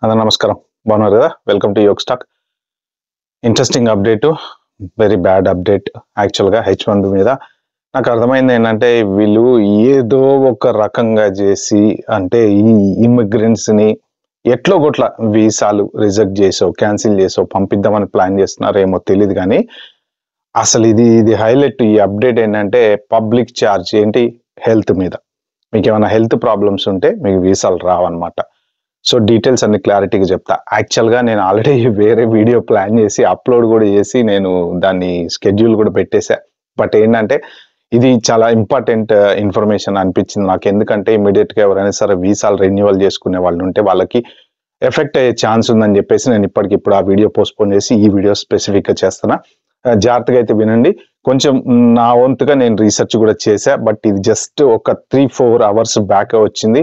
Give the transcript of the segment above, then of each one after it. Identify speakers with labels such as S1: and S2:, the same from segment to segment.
S1: అందరూ నమస్కారం. బాగున్నారు కదా? వెల్కమ్ టు యోగ్ స్టాక్. Interesting update, very bad update. యాక్చువల్గా H1B మీద నాకు అర్థమైంది ఏంటంటే, వీళ్ళు ఏదో ఒక రకంగా చేసి అంటే ఈ ఇమిగ్రెంట్స్ని ఎట్లో గొట్ల వీసాలు రిజెక్ట్ చేసో క్యాన్సిల్ చేసో పంపిద్దామని ప్లాన్ చేస్తున్నారో ఏమో తెలియదు. కానీ అసలు ఇది హైలైట్. ఈ అప్డేట్ ఏంటంటే పబ్లిక్ ఛార్జ్ ఏంటి, హెల్త్ మీద. మీకు ఏమైనా హెల్త్ ప్రాబ్లమ్స్ ఉంటే మీకు వీసాలు రావన్నమాట. సో డీటెయిల్స్ అన్ని క్లారిటీగా చెప్తా. యాక్చువల్గా నేను ఆల్రెడీ వేరే వీడియో ప్లాన్ చేసి అప్లోడ్ కూడా చేసి నేను దాన్ని స్కెడ్యూల్ కూడా పెట్టేశా. బట్ ఏంటంటే ఇది చాలా ఇంపార్టెంట్ ఇన్ఫర్మేషన్ అనిపించింది నాకు. ఎందుకంటే ఇమీడియట్గా ఎవరైనా సరే వీసాలు రెన్యువల్ చేసుకునే వాళ్ళు ఉంటే వాళ్ళకి ఎఫెక్ట్ అయ్యే ఛాన్స్ ఉందని చెప్పేసి నేను ఇప్పటికిప్పుడు ఆ వీడియో పోస్ట్పోన్ చేసి ఈ వీడియో స్పెసిఫిక్గా చేస్తున్నా. జాగ్రత్తగా అయితే వినండి. కొంచెం నా వంతుగా నేను రీసెర్చ్ కూడా చేశా. బట్ ఇది జస్ట్ ఒక 3-4 అవర్స్ బ్యాక్ వచ్చింది.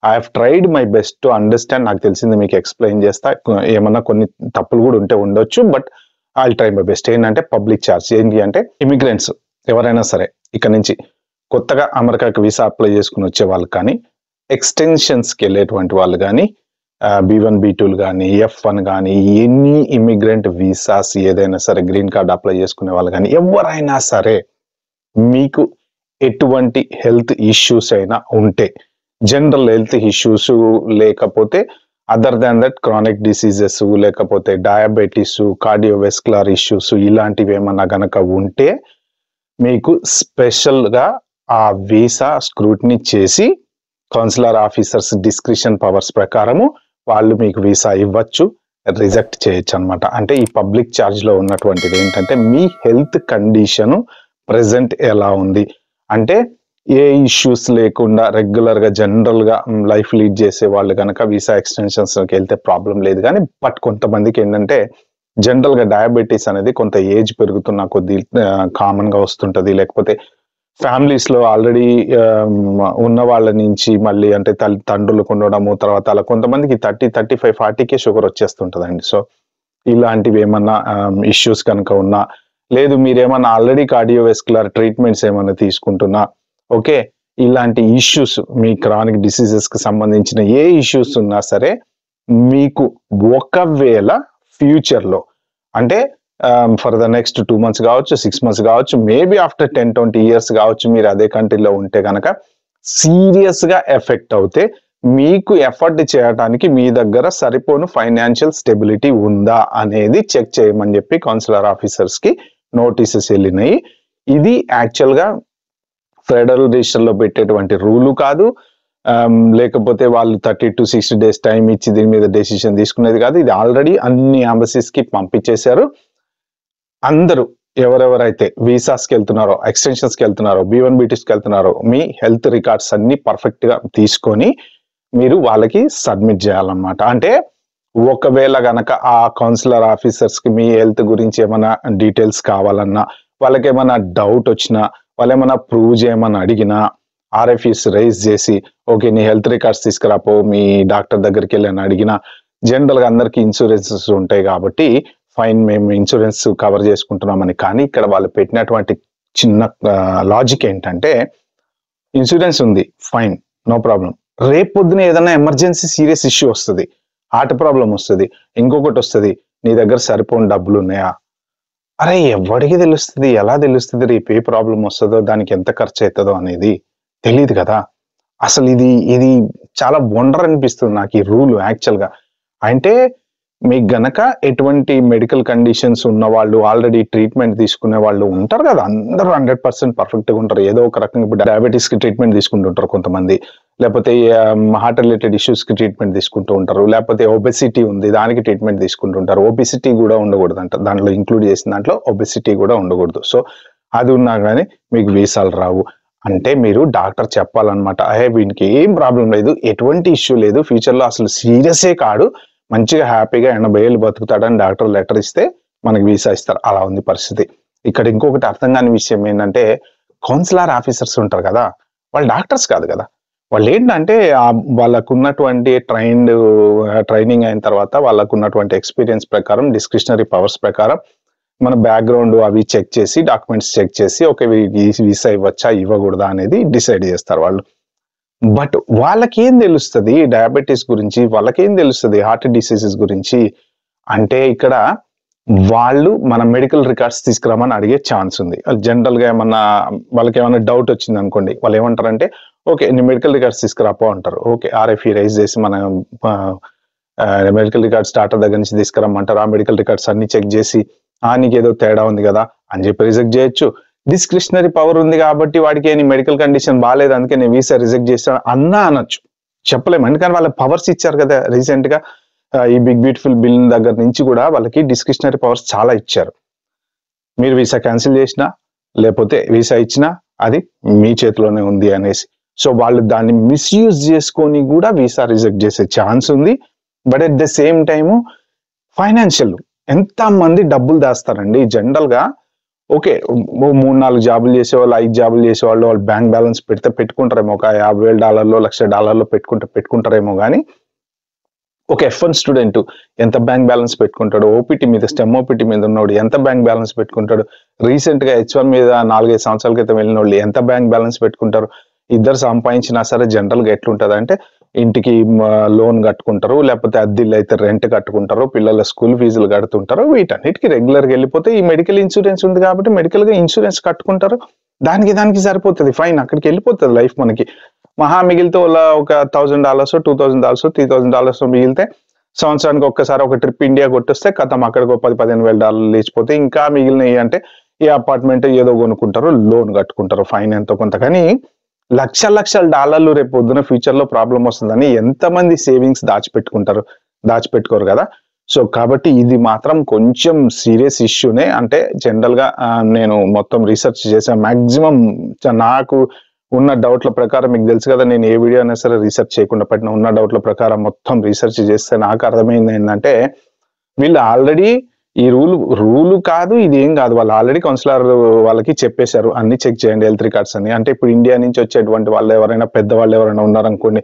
S1: I have tried my best to understand. నాకు తెలిసింది మీకు ఎక్స్ప్లెయిన్ చేస్తా. ఏమన్నా కొన్ని తప్పులు కూడా ఉండొచ్చు, but I try my best. ఏంటంటే పబ్లిక్ ఛార్జ్ ఏంటి అంటే, ఇమిగ్రెంట్స్ ఎవరైనా సరే ఇక్కడ నుంచి కొత్తగా అమెరికాకి వీసా అప్లై చేసుకుని వచ్చే వాళ్ళు కానీ, ఎక్స్టెన్షన్స్కి వెళ్ళేటువంటి వాళ్ళు కానీ, B1 B2 కానీ, F1 కానీ, ఎనీ ఇమిగ్రెంట్ వీసాస్ ఏదైనా సరే, గ్రీన్ కార్డ్ అప్లై చేసుకునే వాళ్ళు కానీ, ఎవరైనా సరే మీకు ఎటువంటి హెల్త్ ఇష్యూస్ అయినా ఉంటే, జనరల్ హెల్త్ ఇష్యూస్ లేకపోతే other than that chronic diseases లేకపోతే డయాబెటీస్, కార్డియోవెస్కులర్ ఇష్యూస్ ఇలాంటివి ఏమన్నా గనక ఉంటే మీకు స్పెషల్గా ఆ వీసా స్క్రూటినీ చేసి కౌన్సిలర్ ఆఫీసర్స్ డిస్క్రిషన్ పవర్స్ ప్రకారము వాళ్ళు మీకు వీసా ఇవ్వచ్చు, రిజెక్ట్ చేయొచ్చు అనమాట. అంటే ఈ పబ్లిక్ ఛార్జ్లో ఉన్నటువంటిది ఏంటంటే మీ హెల్త్ కండిషన్ ప్రెజెంట్ ఎలా ఉంది అంటే, ఏ ఇష్యూస్ లేకుండా రెగ్యులర్గా జనరల్గా లైఫ్ లీడ్ చేసే వాళ్ళు కనుక వీసా ఎక్స్టెన్షన్స్కి వెళ్తే ప్రాబ్లం లేదు. కానీ బట్ కొంతమందికి ఏంటంటే జనరల్గా డయాబెటీస్ అనేది కొంత ఏజ్ పెరుగుతున్న కొద్దీ కామన్గా వస్తుంటుంది. లేకపోతే ఫ్యామిలీస్లో ఆల్రెడీ ఉన్న వాళ్ళ నుంచి మళ్ళీ అంటే తండ్రులకు ఉండడము, తర్వాత అలా కొంతమందికి 30-35, 40కే షుగర్ వచ్చేస్తుంటుందండి. సో ఇలాంటివి ఏమన్నా ఇష్యూస్ కనుక ఉన్నా, లేదు మీరేమన్నా ఆల్రెడీ కార్డియోవెస్కులర్ ట్రీట్మెంట్స్ ఏమన్నా తీసుకుంటున్నా, ఓకే, ఇలాంటి ఇష్యూస్ మీ క్రానిక్ డిసీజెస్కి సంబంధించిన ఏ ఇష్యూస్ ఉన్నా సరే మీకు ఒకవేళ ఫ్యూచర్లో అంటే ఫర్ ద నెక్స్ట్ 2 months కావచ్చు, 6 months కావచ్చు, మేబీ ఆఫ్టర్ 10-20 years కావచ్చు, మీరు అదే కంట్రీలో ఉంటే కనుక సీరియస్గా ఎఫెక్ట్ అవుతే మీకు ఎఫర్ట్ చేయడానికి మీ దగ్గర సరిపోను ఫైనాన్షియల్ స్టెబిలిటీ ఉందా అనేది చెక్ చేయమని చెప్పి కౌన్సిలర్ ఆఫీసర్స్కి నోటీసెస్ వెళ్ళినాయి. ఇది యాక్చువల్గా ఫెడరల్ రిజిస్టర్లో పెట్టేటువంటి రూలు కాదు, లేకపోతే వాళ్ళు 30-60 days టైం ఇచ్చి దీని మీద డెసిషన్ తీసుకునేది కాదు. ఇది ఆల్రెడీ అన్ని ఎంబసీస్కి పంపించేశారు. అందరూ ఎవరెవరైతే వీసాస్కి వెళ్తున్నారో, ఎక్స్టెన్షన్స్కి వెళ్తున్నారో, B1 B2కి వెళ్తున్నారో, మీ హెల్త్ రికార్డ్స్ అన్ని పర్ఫెక్ట్గా తీసుకొని మీరు వాళ్ళకి సబ్మిట్ చేయాలన్నమాట. అంటే ఒకవేళ గనక ఆ కౌన్సిలర్ ఆఫీసర్స్కి మీ హెల్త్ గురించి ఏమైనా డీటెయిల్స్ కావాలన్నా, వాళ్ళకి ఏమైనా డౌట్ వచ్చినా, వాళ్ళు ఏమైనా ప్రూవ్ చేయమని అడిగినా, RFEs రైజ్ చేసి ఓకే నీ హెల్త్ రికార్డ్స్ తీసుకురాపో మీ డాక్టర్ దగ్గరికి వెళ్ళి అని అడిగినా, జనరల్గా అందరికీ ఇన్సూరెన్సెస్ ఉంటాయి కాబట్టి ఫైన్, మేము ఇన్సూరెన్స్ కవర్ చేసుకుంటున్నామని. కానీ ఇక్కడ వాళ్ళు పెట్టినటువంటి చిన్న లాజిక్ ఏంటంటే, ఇన్సూరెన్స్ ఉంది, ఫైన్, నో ప్రాబ్లం. రేపు పొద్దున ఏదైనా ఎమర్జెన్సీ సీరియస్ ఇష్యూ వస్తుంది, హార్ట్ ప్రాబ్లం వస్తుంది, ఇంకొకటి వస్తుంది, నీ దగ్గర సరిపోని డబ్బులు ఉన్నాయా? అరే ఎవరికి తెలుస్తుంది, ఎలా తెలుస్తుంది రేపు ఏ ప్రాబ్లం వస్తుందో, దానికి ఎంత ఖర్చు అవుతుందో అనేది తెలియదు కదా. అసలు ఇది చాలా వండర్ అనిపిస్తుంది నాకు ఈ రూల్ యాక్చువల్గా. అంటే మీకు గనక ఎటువంటి మెడికల్ కండిషన్స్ ఉన్న వాళ్ళు, ఆల్రెడీ ట్రీట్మెంట్ తీసుకునే వాళ్ళు ఉంటారు కదా, అందరూ 100% పర్ఫెక్ట్గా ఉంటారు. ఏదో ఒక రకంగా ఇప్పుడు డయాబెటీస్కి ట్రీట్మెంట్ తీసుకుంటుంటారు కొంతమంది, లేకపోతే హార్ట్ రిలేటెడ్ ఇష్యూస్కి ట్రీట్మెంట్ తీసుకుంటూ ఉంటారు, లేకపోతే ఒబెసిటీ ఉంది దానికి ట్రీట్మెంట్ తీసుకుంటుంటారు. ఒబెసిటీ కూడా ఉండకూడదు అంట, దాంట్లో ఇంక్లూడ్ చేసిన దాంట్లో ఒబెసిటీ కూడా ఉండకూడదు. సో అది ఉన్నా కానీ మీకు వీసాలు రావు. అంటే మీరు డాక్టర్ చెప్పాలన్నమాట, వీనికి ఏం ప్రాబ్లం లేదు, ఎటువంటి ఇష్యూ లేదు, ఫ్యూచర్లో అసలు సీరియసే కాడు, మంచిగా హ్యాపీగా 80 ఏళ్ళు బతుకుతాడని డాక్టర్ లెటర్ ఇస్తే మనకి వీసా ఇస్తారు. అలా ఉంది పరిస్థితి. ఇక్కడ ఇంకొకటి అర్థం కాని విషయం ఏంటంటే, కౌన్సిలర్ ఆఫీసర్స్ ఉంటారు కదా, వాళ్ళు డాక్టర్స్ కాదు కదా. వాళ్ళు ఏంటంటే వాళ్ళకు ఉన్నటువంటి ట్రైనింగ్ అయిన తర్వాత వాళ్ళకు ఉన్నటువంటి ఎక్స్పీరియన్స్ ప్రకారం, డిస్క్రిషనరీ పవర్స్ ప్రకారం మన బ్యాక్గ్రౌండ్ అవి చెక్ చేసి, డాక్యుమెంట్స్ చెక్ చేసి ఓకే వీసా ఇవ్వచ్చా ఇవ్వకూడదా అనేది డిసైడ్ చేస్తారు వాళ్ళు. బట్ వాళ్ళకేం తెలుస్తుంది డయాబెటీస్ గురించి, వాళ్ళకేం తెలుస్తుంది హార్ట్ డిసీజెస్ గురించి అంటే ఇక్కడ వాళ్ళు మన మెడికల్ రికార్డ్స్ తీసుకురామని అడిగే ఛాన్స్ ఉంది. జనరల్గా ఏమన్నా వాళ్ళకి ఏమైనా డౌట్ వచ్చింది అనుకోండి, వాళ్ళు ఏమంటారంటే ఓకే నీ మెడికల్ రికార్డ్స్ తీసుకురాపో అంటారు. ఓకే ఆర్ఎఫ్ఈ రైజ్ చేసి మన మెడికల్ రికార్డ్స్ డాక్టర్ దగ్గర నుంచి తీసుకురమ్మంటారు. ఆ మెడికల్ రికార్డ్స్ అన్ని చెక్ చేసి నీకు ఏదో తేడా ఉంది కదా అని చెప్పి రిజెక్ట్ చేయొచ్చు. డిస్క్రిషనరీ పవర్ ఉంది కాబట్టి వాడికి నీ మెడికల్ కండిషన్ బాగాలేదు అందుకే నేను వీసా రిజెక్ట్ చేస్తాను అన్నా అనొచ్చు, చెప్పలేము. ఎందుకంటే వాళ్ళ పవర్స్ ఇచ్చారు కదా రీసెంట్ గా ఈ బిగ్ బ్యూటిఫుల్ బిల్ దగ్గర నుంచి కూడా వాళ్ళకి డిస్క్రిషనరీ పవర్స్ చాలా ఇచ్చారు. మీరు వీసా క్యాన్సిల్ చేసినా లేకపోతే వీసా ఇచ్చినా అది మీ చేతిలోనే ఉంది అనేసి. సో వాళ్ళు దాన్ని మిస్యూజ్ చేసుకొని కూడా వీసా రిజెక్ట్ చేసే ఛాన్స్ ఉంది. But at the same time financial ఎంత మంది డబ్బులు దాస్తారండి జనరల్ గా. ఓకే 3-4 జాబులు చేసేవాళ్ళు, 5 జాబులు చేసేవాళ్ళు వాళ్ళు బ్యాంక్ బ్యాలెన్స్ పెట్టుకుంటారేమో, ఒక $50,000 $1,00,000 పెట్టుకుంటారేమో. కానీ ఒక F1 స్టూడెంట్ ఎంత బ్యాంక్ బ్యాలెన్స్ పెట్టుకుంటాడు, ఓపీటీ మీద స్టెమ్ ఓపీటీ మీద ఉన్నోడు ఎంత బ్యాంక్ బ్యాలెన్స్ పెట్టుకుంటాడు, రీసెంట్ గా H1 మీద 4-5 సంవత్సరాల క్రితం వెళ్ళిన వాళ్ళు ఎంత బ్యాంక్ బ్యాలెన్స్ పెట్టుకుంటారు. ఇద్దరు సంపాదించినా సరే జనరల్ గా ఎట్లుంటది అంటే ఇంటికి లోన్ కట్టుకుంటారు, లేకపోతే అద్దెలు అయితే రెంట్ కట్టుకుంటారు, పిల్లల స్కూల్ ఫీజులు కడుతుంటారు. వీటన్నిటికి రెగ్యులర్ గా వెళ్ళిపోతే ఈ మెడికల్ ఇన్సూరెన్స్ ఉంది కాబట్టి మెడికల్ గా ఇన్సూరెన్స్ కట్టుకుంటారు. దానికి సరిపోతుంది, ఫైన్ అక్కడికి వెళ్ళిపోతుంది లైఫ్. మనకి మహా మిగిలితే ఒక $1,000 $2,000 $3,000 మిగిలితే సంవత్సరానికి ఒక్కసారి ఒక ట్రిప్ ఇండియా కొట్టొస్తే కథం అక్కడికి $10,000-15,000 లేచిపోతే ఇంకా మిగిలినవి అంటే ఈ అపార్ట్మెంట్ ఏదో కొనుక్కుంటారు, లోన్ కట్టుకుంటారు, ఫైన్ ఎంతో కొంత. కానీ $లక్షల రేపు పొద్దున ఫ్యూచర్ లో ప్రాబ్లం వస్తుందని ఎంతమంది సేవింగ్స్ దాచిపెట్టుకోరు కదా. సో కాబట్టి ఇది మాత్రం కొంచెం సీరియస్ ఇష్యూనే. అంటే జనరల్ గా నేను మొత్తం రీసెర్చ్ చేశాను. మాక్సిమం నాకు ఉన్న డౌట్ల ప్రకారం, మీకు తెలుసు కదా నేను ఏ వీడియో అయినా సరే రీసెర్చ్ చేయకుండా పెట్టిన, ఉన్న డౌట్ల ప్రకారం మొత్తం రీసెర్చ్ చేస్తే నాకు అర్థమైంది ఏంటంటే వీళ్ళు ఆల్రెడీ ఈ రూలు కాదు, ఇది ఏం కాదు, వాళ్ళు ఆల్రెడీ కౌన్సిలర్ వాళ్ళకి చెప్పేశారు అన్ని చెక్ చేయండి హెల్త్ రికార్డ్స్ అని. అంటే ఇప్పుడు ఇండియా నుంచి వచ్చేటువంటి వాళ్ళు ఎవరైనా పెద్దవాళ్ళు ఎవరైనా ఉన్నారనుకోండి,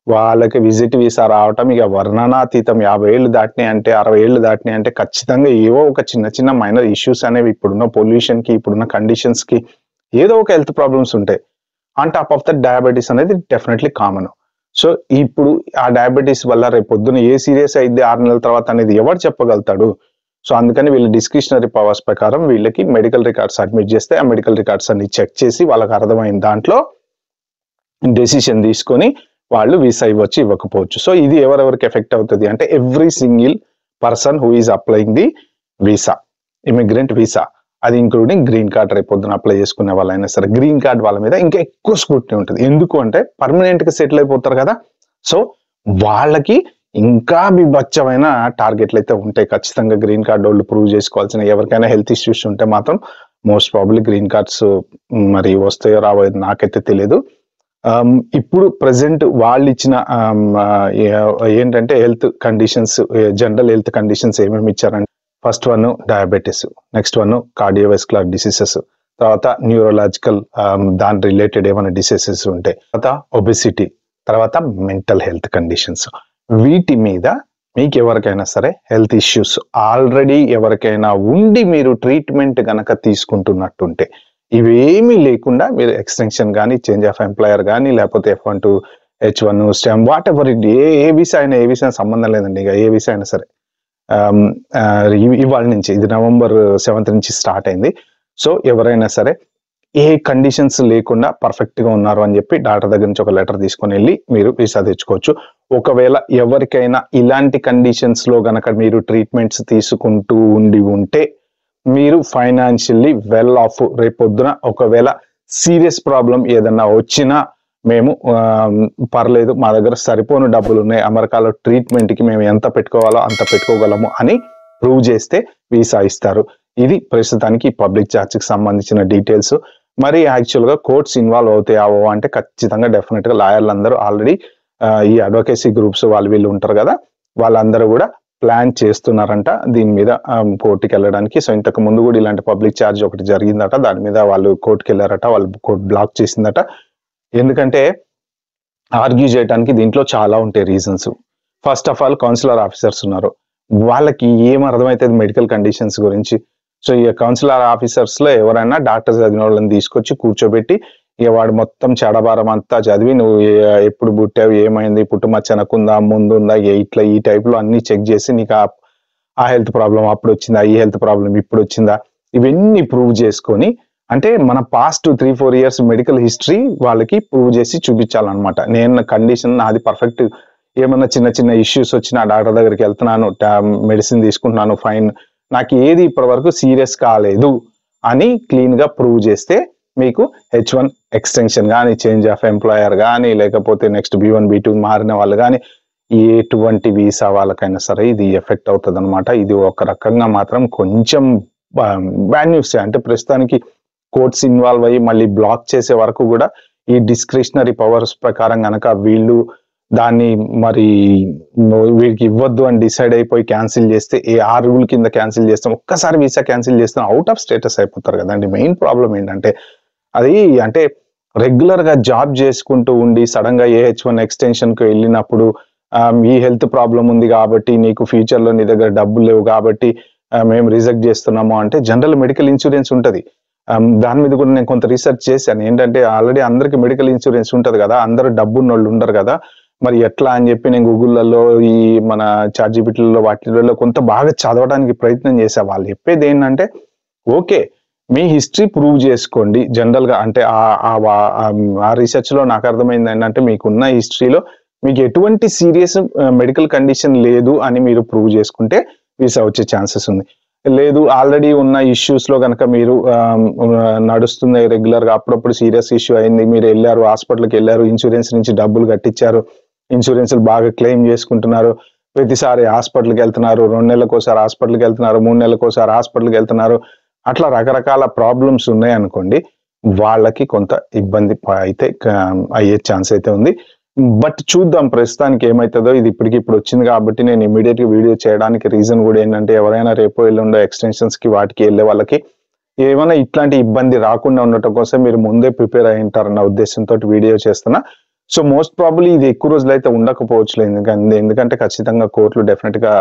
S1: వాళ్ళకి విజిట్ వీసా రావటం ఇక వర్ణనాతీతం. 50 ఏళ్ళు దాటినాయి అంటే 60 ఏళ్ళు దాటినాయి అంటే ఖచ్చితంగా ఏవో ఒక చిన్న మైనర్ ఇష్యూస్ అనేవి ఇప్పుడున్న పొల్యూషన్ కి ఇప్పుడున్న కండిషన్స్ కి ఏదో ఒక హెల్త్ ప్రాబ్లమ్స్ ఉంటాయి. On top of the diabetes అనేది డెఫినెట్లీ కామన్. సో ఇప్పుడు ఆ డయాబెటీస్ వల్ల రేపు పొద్దున ఏ సీరియస్ అయితే 6 నెలల తర్వాత అనేది ఎవరు చెప్పగలుగుతాడు. సో అందుకని వీళ్ళు డిస్క్రిషనరీ పవర్స్ ప్రకారం వీళ్ళకి మెడికల్ రికార్డ్స్ సబ్మిట్ చేస్తే ఆ మెడికల్ రికార్డ్స్ అన్ని చెక్ చేసి వాళ్ళకి అర్థమైన దాంట్లో డెసిషన్ తీసుకొని వాళ్ళు వీసా ఇవ్వచ్చు ఇవ్వకపోవచ్చు. సో ఇది ఎవరెవరికి ఎఫెక్ట్ అవుతుంది అంటే every single person who is applying the visa, immigrant visa, అది ఇంక్లూడింగ్ గ్రీన్ కార్డ్ రేపు పొద్దున అప్లై చేసుకునే వాళ్ళైనా సరే గ్రీన్ కార్డ్ వాళ్ళ మీద ఇంకా ఎక్కువ స్క్రూటినీ ఉంటుంది. ఎందుకు అంటే పర్మనెంట్ గా సెటిల్ అయిపోతారు కదా. సో వాళ్ళకి ఇంకా బీభత్సమైన టార్గెట్లు అయితే ఉంటాయి ఖచ్చితంగా. గ్రీన్ కార్డ్ వాళ్ళు ప్రూవ్ చేసుకోవాల్సిన, ఎవరికైనా హెల్త్ ఇష్యూస్ ఉంటే మాత్రం మోస్ట్ ప్రాబబ్లీ గ్రీన్ కార్డ్స్ మరి వస్తాయో రావో నాకైతే తెలియదు. ఇప్పుడు ప్రజెంట్ వాళ్ళు ఇచ్చిన ఏంటంటే health conditions, general health conditions ఏమేమి ఇచ్చారంటే first one diabetes, next one cardiovascular diseases, తర్వాత న్యూరోలాజికల్ దాని రిలేటెడ్ ఏమైనా డిసీజెస్ ఉంటాయి, తర్వాత ఒబెసిటీ, తర్వాత మెంటల్ హెల్త్ కండిషన్స్. వీటి మీద మీకు ఎవరికైనా సరే హెల్త్ ఇష్యూస్ ఆల్రెడీ ఎవరికైనా ఉండి మీరు ట్రీట్మెంట్ గనక తీసుకుంటున్నట్టుంటే, ఇవేమీ లేకుండా మీరు ఎక్స్టెన్షన్ కానీ చేంజ్ ఆఫ్ ఎంప్లాయర్ కానీ లేకపోతే F1 to H1 stem what ever it, A visa అయినా ఏ వీసా సంబంధం లేదండి. ఇక ఏ వీసా అయినా సరే ఇవాళ నుంచి, ఇది November 7th నుంచి స్టార్ట్ అయింది. సో ఎవరైనా సరే ఏ కండిషన్స్ లేకుండా పర్ఫెక్ట్ గా ఉన్నారు అని చెప్పి డాక్టర్ దగ్గర నుంచి ఒక లెటర్ తీసుకొని వెళ్ళి మీరు వీసా తెచ్చుకోవచ్చు. ఒకవేళ ఎవరికైనా ఇలాంటి కండిషన్స్ లో గనక మీరు ట్రీట్మెంట్స్ తీసుకుంటూ ఉంటే మీరు ఫైనాన్షియల్లీ వెల్ ఆఫ్. రేపొద్దున ఒకవేళ సీరియస్ ప్రాబ్లం ఏదన్నా వచ్చినా మేము పర్లేదు, మా దగ్గర సరిపోను డబ్బులు ఉన్నాయి, అమెరికాలో ట్రీట్మెంట్ కి మేము ఎంత పెట్టుకోవాలో అంత పెట్టుకోగలము అని ప్రూవ్ చేస్తే వీసా ఇస్తారు. ఇది ప్రస్తుతానికి పబ్లిక్ ఛార్జ్ కి సంబంధించిన డీటెయిల్స్. మరి యాక్చువల్ గా కోర్ట్స్ ఇన్వాల్వ్ అవుతాయావో అంటే ఖచ్చితంగా డెఫినెట్ గా లాయర్లు అందరూ ఆల్రెడీ ఈ అడ్వకేసీ గ్రూప్స్ వీళ్ళు ఉంటారు కదా, వాళ్ళందరూ కూడా ప్లాన్ చేస్తున్నారంట దీని మీద కోర్టుకి వెళ్ళడానికి. సో ఇంతకు ముందు కూడా ఇలాంటి పబ్లిక్ ఛార్జ్ ఒకటి జరిగిందట, దాని మీద వాళ్ళు కోర్టుకి వెళ్ళారట, వాళ్ళు కోర్టు బ్లాక్ చేసిందట. ఎందుకంటే ఆర్గ్యూ చేయడానికి దీంట్లో చాలా ఉంటాయి reasons. First of all consular officers ఉన్నారు, వాళ్ళకి ఏం అర్థమవుతుంది మెడికల్ కండిషన్స్ గురించి. సో ఈ కౌన్సిలర్ ఆఫీసర్స్ లో ఎవరైనా డాక్టర్స్ చదివిన వాళ్ళని తీసుకొచ్చి కూర్చోబెట్టి ఇక వాడు మొత్తం చెడబారం అంతా చదివి నువ్వు ఎప్పుడు పుట్టావు, ఏమైంది, పుట్టుమచ్చ వెనకుందా ముందుందా, ఇట్లా ఈ టైప్లో అన్ని చెక్ చేసి నీకు ఆ హెల్త్ ప్రాబ్లం అప్పుడు వచ్చిందా, ఈ హెల్త్ ప్రాబ్లం ఇప్పుడు వచ్చిందా, ఇవన్నీ ప్రూవ్ చేసుకొని అంటే మన పాస్ట్ 3-4 years మెడికల్ హిస్టరీ వాళ్ళకి ప్రూవ్ చేసి చూపించాలన్నమాట. నేను కండిషన్ నాది పర్ఫెక్ట్, ఏమన్నా చిన్న చిన్న ఇష్యూస్ వచ్చినా డాక్టర్ దగ్గరికి వెళ్తున్నాను, మెడిసిన్ తీసుకుంటున్నాను, ఫైన్, నాకు ఏది ఇప్పటి వరకు సీరియస్ కాలేదు అని క్లీన్గా ప్రూవ్ చేస్తే మీకు H1 ఎక్స్టెన్షన్ కానీ, చేంజ్ ఆఫ్ ఎంప్లాయర్ కానీ, లేకపోతే నెక్స్ట్ B1 B2 మారిన వాళ్ళు కానీ, ఎటువంటి వీసా వాళ్ళకైనా సరే ఇది ఎఫెక్ట్ అవుతుంది అనమాట. ఇది ఒక రకంగా మాత్రం కొంచెం బ్యాడ్ న్యూస్. అంటే ప్రస్తుతానికి కోర్ట్స్ ఇన్వాల్వ్ అయ్యి మళ్ళీ బ్లాక్ చేసే వరకు కూడా ఈ డిస్క్రిషనరీ పవర్స్ ప్రకారం కనుక వీళ్ళు దాన్ని మరి వీళ్ళకి ఇవ్వద్దు అని డిసైడ్ అయిపోయి క్యాన్సిల్ చేస్తే, ఆ రూల్ కింద క్యాన్సిల్ చేస్తాం, ఒక్కసారి వీసా క్యాన్సిల్ చేస్తాం, అవుట్ ఆఫ్ స్టేటస్ అయిపోతారు కదండి. మెయిన్ ప్రాబ్లం ఏంటంటే అది అంటే రెగ్యులర్ గా జాబ్ చేసుకుంటూ ఉండి సడన్ గా H1 ఎక్స్టెన్షన్ కు వెళ్ళినప్పుడు ఈ హెల్త్ ప్రాబ్లం ఉంది కాబట్టి, నీకు ఫ్యూచర్ లో నీ దగ్గర డబ్బులు లేవు కాబట్టి మేము రిజెక్ట్ చేస్తున్నాము అంటే జనరల్ మెడికల్ ఇన్సూరెన్స్ ఉంటుంది. దాని మీద కూడా నేను కొంత రీసెర్చ్ చేశాను. ఏంటంటే ఆల్రెడీ అందరికి మెడికల్ ఇన్సూరెన్స్ ఉంటుంది కదా, అందరూ డబ్బున్న వాళ్ళు ఉండరు కదా, మరి ఎట్లా అని చెప్పి నేను గూగుల్లో ఈ మన చాట్‌జీపీటీలో వాటిల్లో కొంత బాగా చదవడానికి ప్రయత్నం చేశా. వాళ్ళు చెప్పేది ఏంటంటే ఓకే, మీ హిస్టరీ ప్రూవ్ చేసుకోండి జనరల్ గా. అంటే ఆ రీసెర్చ్ లో నాకు అర్థమైంది ఏంటంటే మీకున్న హిస్టరీలో మీకు ఎటువంటి సీరియస్ మెడికల్ కండిషన్ లేదు అని మీరు ప్రూవ్ చేసుకుంటే వీసా వచ్చే ఛాన్సెస్ ఉంది. లేదు ఆల్రెడీ ఉన్న ఇష్యూస్ లో కనుక మీరు నడుస్తుంది రెగ్యులర్ గా, అప్పుడప్పుడు సీరియస్ ఇష్యూ అయింది, మీరు వెళ్ళారు హాస్పిటల్కి వెళ్ళారు, ఇన్సూరెన్స్ నుంచి డబ్బులు కట్టించారు, ఇన్సూరెన్స్ బాగా క్లెయిమ్ చేసుకుంటున్నారు, ప్రతిసారి హాస్పిటల్కి వెళ్తున్నారు, 2 నెలలకోసారి హాస్పిటల్కి వెళ్తున్నారు, 3 నెలలకోసారి హాస్పిటల్కి వెళ్తున్నారు, అట్లా రకరకాల ప్రాబ్లమ్స్ ఉన్నాయి అనుకోండి, వాళ్ళకి కొంత ఇబ్బంది అయితే అయ్యే ఛాన్స్ అయితే ఉంది. బట్ చూద్దాం ప్రస్తుతానికి ఏమవుతుందో. ఇది ఇప్పుడు వచ్చింది కాబట్టి నేను ఇమీడియట్ గా వీడియో చేయడానికి రీజన్ కూడా ఏంటంటే ఎవరైనా రేపు ఎల్లుండో ఎక్స్టెన్షన్స్ కి వాటికి వెళ్ళే వాళ్ళకి ఏమైనా ఇట్లాంటి ఇబ్బంది రాకుండా ఉండటం కోసం మీరు ముందే ప్రిపేర్ అయి ఉంటారన్న ఉద్దేశంతో వీడియో చేస్తున్నా. సో మోస్ట్ ప్రాబబ్లీ ఇది ఎక్కువ రోజులు అయితే ఉండకపోవచ్చులేదు, ఎందుకంటే ఖచ్చితంగా కోర్టులు డెఫినెట్ గా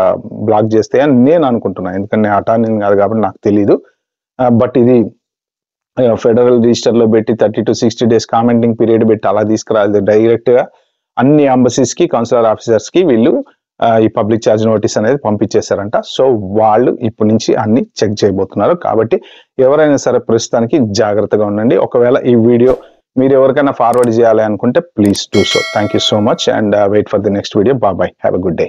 S1: బ్లాక్ చేస్తాయని నేను అనుకుంటున్నాను. ఎందుకంటే అటార్నీ కాదు కాబట్టి నాకు తెలీదు. బట్ ఇది ఫెడరల్ రిజిస్టర్ లో పెట్టి 30 to 60 days కామెంటింగ్ పీరియడ్ పెట్టి అలా తీసుకురాలి. డైరెక్ట్ గా అన్ని ఎంబసీస్ కి, కౌన్సిలర్ ఆఫీసర్స్ కి వీళ్ళు ఈ పబ్లిక్ ఛార్జ్ నోటీస్ అనేది పంపించేశారంట. సో వాళ్ళు ఇప్పటి నుంచి అన్ని చెక్ చేయబోతున్నారు. కాబట్టి ఎవరైనా సరే ప్రస్తుతానికి జాగ్రత్తగా ఉండండి. ఒకవేళ ఈ వీడియో మీరు ఎవరికైనా ఫార్వర్డ్ చేయాలి అనుకుంటే please do so. Thank you so much and wait for the next video. Bye, have a good day.